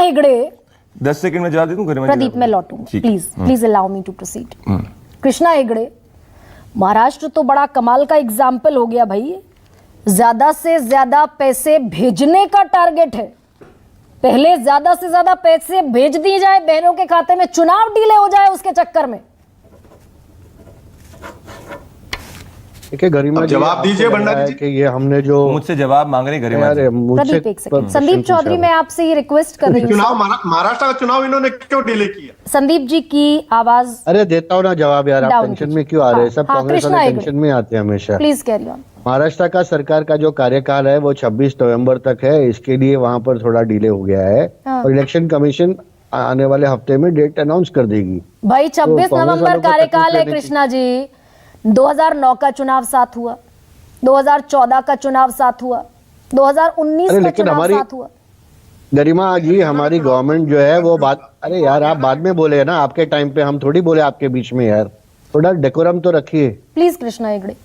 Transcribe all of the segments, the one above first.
Hegde 10 second में जवाब दे दूं गरिमा जी? प्रदीप मैं लौटूंगी, ठीक है। Please allow me to proceed. Krishna Hegde, Maharashtra तो बड़ा कमाल का एग्जाम्पल हो गया भाई। ज्यादा से ज्यादा पैसे भेजने का टारगेट है। पहले ज्यादा से ज्यादा पैसे भेज दिए जाए बहनों के खाते में, चुनाव डीले हो जाए उसके चक्कर में। ठीक है गरिमा जी, जवाब दीजिए भंडारी जी कि ये हमने जो मुझसे जवाब मांग रहे हैं गरिमा जी। अरे मुझसे प्रदीप एक सेकंड, संदीप चौधरी मैं आपसे ये रिक्वेस्ट कर रही हूँ। चुनाव महाराष्ट्र का चुनाव इन्होंने क्यों डिले किया? संदीप जी की आवाज अरे देता हूँ ना जवाब यार, आप डाउन टेंशन कीजिए। में क्यों आ रहे हैं? सब हाँ, कांग्रेस कृष्णा वाले हेगड़े। टेंशन में आते हैं हमेशा। Please carry on. महाराष्ट्र का सरकार का जो कार्यकाल है वो 26 नवंबर तक है, इसके लिए वहां पर थोड़ा डिले हो गया है। हाँ। और इलेक्शन कमीशन आने वाले हफ्ते में डेट अनाउंस कर देगी। भाई 26 कांग्रेस नवंबर वालों को कार्यकाल तकलीफ है लेने की- कृष्णा जी। 2009 का चुनाव साथ हुआ, 2014 का चुनाव साथ हुआ, 2019 अरे का लेकिन चुनाव हमारी- साथ हुआ। गरिमा जी हमारी गवर्नमेंट जो है वो बात, अरे यार आप बाद में बोले ना, आपके टाइम पे हम थोड़ी बोले आपके बीच में यार, थोड़ा डेकोरम तो रखिए। प्लीज कृष्णा हेगड़े।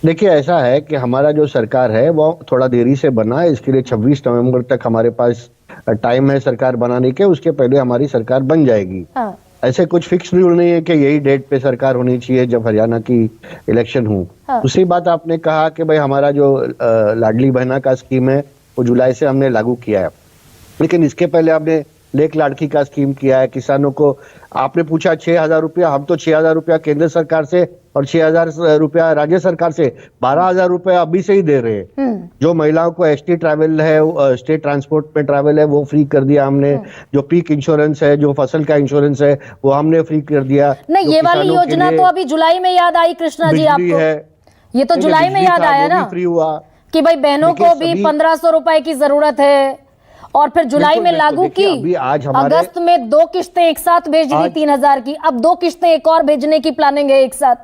देखिए ऐसा है कि हमारा जो सरकार है वो थोड़ा देरी से बना है, इसके लिए 26 नवंबर तक हमारे पास टाइम है सरकार बनाने के, उसके पहले हमारी सरकार बन जाएगी। हाँ, ऐसे कुछ फिक्स रूल नहीं है कि यही डेट पे सरकार होनी चाहिए जब हरियाणा की इलेक्शन हो। हाँ। दूसरी बात आपने कहा कि भाई हमारा जो लाडली बहना का स्कीम है वो जुलाई से हमने लागू किया है, लेकिन इसके पहले आपने लेक लाड़की का स्कीम किया है। किसानों को आपने पूछा 6,000 रुपया, हम तो 6,000 रुपया केंद्र सरकार से और 6,000 रुपया राज्य सरकार से 12,000 रुपया अभी से ही दे रहे हैं। जो महिलाओं को एसटी ट्रैवल है, स्टेट ट्रांसपोर्ट में ट्रैवल है, वो फ्री कर दिया हमने। जो पीक इंश्योरेंस है, जो फसल का इंश्योरेंस है, वो हमने फ्री कर दिया। नहीं जो ये वाली किसानों के योजना लिए तो अभी जुलाई में याद आई कृष्णा जी बिजली आपको। है, ये तो नहीं, जुलाई में बिजली याद का आया वो भी ना फ्री हुआ कि भाई बहनों देखिए, को भी सभी- 1500 रुपए की जरूरत है, और फिर जुलाई बिल्कुल, में बिल्कुल, लागू देखिए, की। अभी आज हमारे- अगस्त में 2 किस्तें एक साथ भेज दी आज- 3,000 की, अब 2 किस्तें एक और भेजने की प्लानिंग है एक साथ।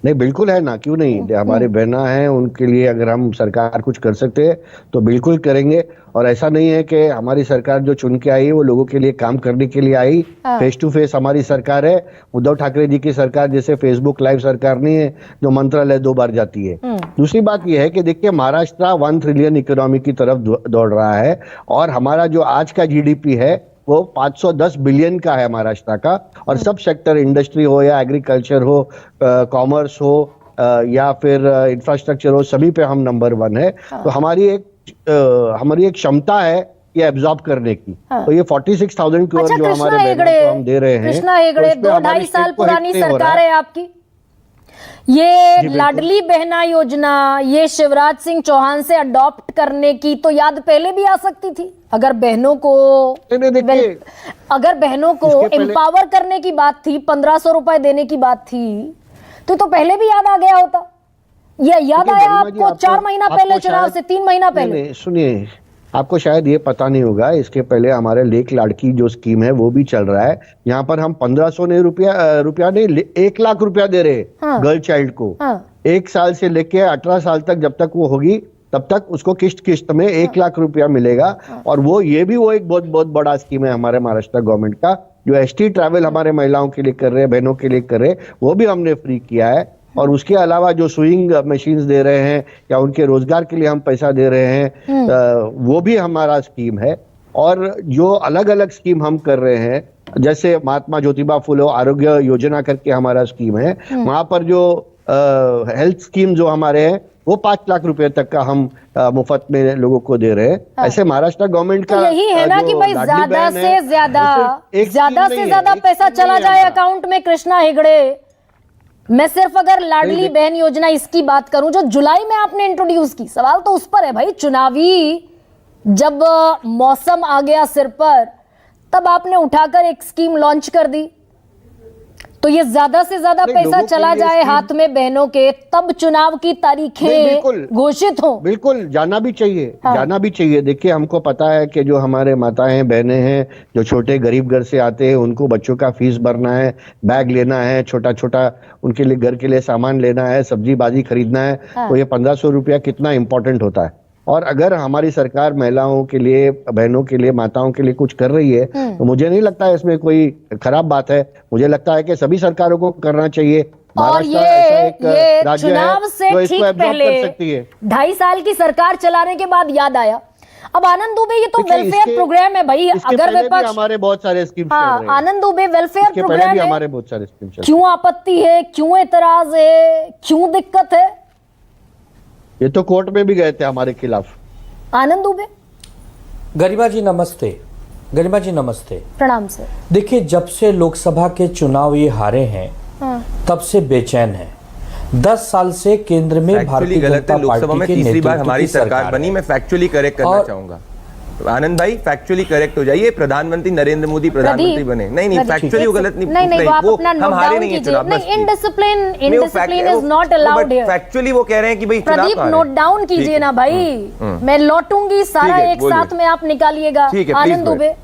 नहीं बिल्कुल है ना, क्यों नहीं। हमारे बहना हैं, उनके लिए अगर हम सरकार कुछ कर सकते हैं तो बिल्कुल करेंगे। और ऐसा नहीं है कि हमारी सरकार जो चुन के आई वो लोगों के लिए काम करने के लिए आई। हाँ। फेस टू फेस हमारी सरकार है। उद्धव ठाकरे जी की सरकार जैसे फेसबुक लाइव सरकार नहीं है जो मंत्रालय 2 बार जाती है। दूसरी बात यह है कि देखिए महाराष्ट्र 1 ट्रिलियन इकोनॉमी की तरफ दौड़ रहा है, और हमारा जो आज का जीडीपी है वो 510 बिलियन का है महाराष्ट्र का। और सब सेक्टर, इंडस्ट्री हो या एग्रीकल्चर हो, कॉमर्स हो या फिर इंफ्रास्ट्रक्चर हो, सभी पे हम नंबर 1 है। तो हमारी एक क्षमता है ये एब्जॉर्ब करने की। तो ये 46,000 करोड़ अच्छा जो कृष्णा हमारे बहनों हेगड़े, को हम दे रहे हैं, कृष्णा हेगड़े, तो इस पे 2-2.5 हमारी साल स्टेट को पुरानी हिट नहीं हो रहा सरकार है आपकी। ये लाडली बहना योजना ये शिवराज सिंह चौहान से अडॉप्ट करने की तो याद पहले भी आ सकती थी। अगर बहनों को नहीं, देखिए, अगर बहनों को इसके पहले- एम्पावर करने की बात थी, 1500 रुपए देने की बात थी, तो पहले भी याद आ गया होता। ये याद देखिए, आया गरिमा जी, आपको 4 महीना पहले आपको चुनाव शायद- से 3 महीना नहीं, पहले। नहीं, सुनिए, आपको शायद ये पता नहीं होगा, इसके पहले हमारे लेक लाड़की जो स्कीम है वो भी चल रहा है। यहाँ पर हम 1500 नहीं रुपया नहीं 1 लाख रुपया दे रहे हाँ। गर्ल चाइल्ड को। हाँ। 1 साल से लेके 18 साल तक जब तक वो होगी तब तक उसको किस्त में 1 लाख रुपया मिलेगा। और वो एक बहुत बड़ा स्कीम है हमारे महाराष्ट्र गवर्नमेंट का। जो एसटी ट्रैवल हमारे महिलाओं के लिए कर रहे हैं, बहनों के लिए कर रहे हैं, वो भी हमने फ्री किया है। और उसके अलावा जो स्विंग मशीन्स दे रहे हैं या उनके रोजगार के लिए हम पैसा दे रहे हैं, वो भी हमारा स्कीम है। और जो अलग अलग स्कीम हम कर रहे हैं, जैसे महात्मा ज्योतिबा फुले आरोग्य योजना करके हमारा स्कीम है, वहां पर जो हेल्थ स्कीम जो हमारे हैं वो 5 लाख रुपए तक का हम मुफ्त में लोगों को दे रहे हैं। ऐसे महाराष्ट्र गवर्नमेंट तो का यही है ना जो कि भाई लाडली ज्यादा बहन से है, ज्यादा वो सिर्फ एक ज्यादा स्कीम से नहीं ज्यादा है, एक पैसा स्कीम चला नहीं है जाए हमारा। अकाउंट में। कृष्णा हेगड़े, मैं सिर्फ अगर लाडली नहीं, बहन योजना इसकी बात करूं जो जुलाई में आपने इंट्रोड्यूस की, सवाल तो उस पर है भाई। चुनावी जब मौसम आ गया सिर पर, तब आपने उठाकर एक स्कीम लॉन्च कर दी। तो ये ज्यादा से ज्यादा नहीं, पैसा लोगों के चला लिए जाए स्कीम- हाथ में बहनों के, तब चुनाव की नहीं, तारीखें बिल्कुल। घोषित हो। बिल्कुल जाना भी चाहिए, हाँ। जाना भी चाहिए। देखिए हमको पता है कि जो हमारे माताएं बहनें हैं जो छोटे गरीब घर से आते हैं, उनको बच्चों का फीस भरना है, बैग लेना है, छोटा छोटा उनके लिए घर के लिए सामान लेना है, सब्जी बाजी खरीदना है। हाँ। तो ये 1500 रुपया कितना इंपॉर्टेंट होता है। और अगर हमारी सरकार महिलाओं के लिए, बहनों के लिए, माताओं के लिए कुछ कर रही है तो मुझे नहीं लगता है इसमें कोई खराब बात है। मुझे लगता है कि सभी सरकारों को करना चाहिए। और महाराष्ट्र ऐसा एक ये राज्य है चुनाव से जो इसको ठीक absorb पहले कर सकती है। 2.5 साल की सरकार चलाने के बाद याद आया, अब आनंद दुबे ये तो देखिए, वेलफेयर इसके- प्रोग्राम है भाई, इसके अगर पहले भी विपक्ष हमारे बहुत सारे स्कीम चल हाँ रहे हैं। आनंद दुबे वेलफेयर इसके पहले प्रोग्राम भी है, हमारे बहुत सारे स्कीम चल रहे क्यों आपत्ति है, क्यों एतराज है, क्यों दिक्कत है? हैं। ये तो कोर्ट में भी गए थे हमारे खिलाफ। आनंद दुबे गरिमा जी नमस्ते। गरिमा जी नमस्ते। प्रणाम सर। देखिए, जब से लोकसभा के चुनाव ये हारे हैं हाँ। तब से बेचैन है। 10 साल से केंद्र में फैक्चुअली भारतीय गलत जनता है, लोकसभा पार्टी में के तीसरी बार नेतृत्व हमारी की सरकार बनी। है। मैं फैक्चुअली करेक्ट करना और- चाहूंगा। आनंद भाई फैक्चुअली करेक्ट हो जाइए, प्रधानमंत्री नरेंद्र मोदी प्रधानमंत्री बने। नहीं नहीं, फैक्चुअली वो गलत नहीं। नहीं वो आप अपना हम नोट हारे डाउन नहीं है कीजिए। चुनाव। नहीं, indiscipline is not allowed here. Factually वो कह रहे हैं कि भाई चुनाव प्रदीप हारे। नोट डाउन कीजिए ना भाई, मैं लौटूंगी सारा ठीक है, एक बोलिए। साथ में आप निकालिएगा। ठीक है, please Anand go Dubey ahead।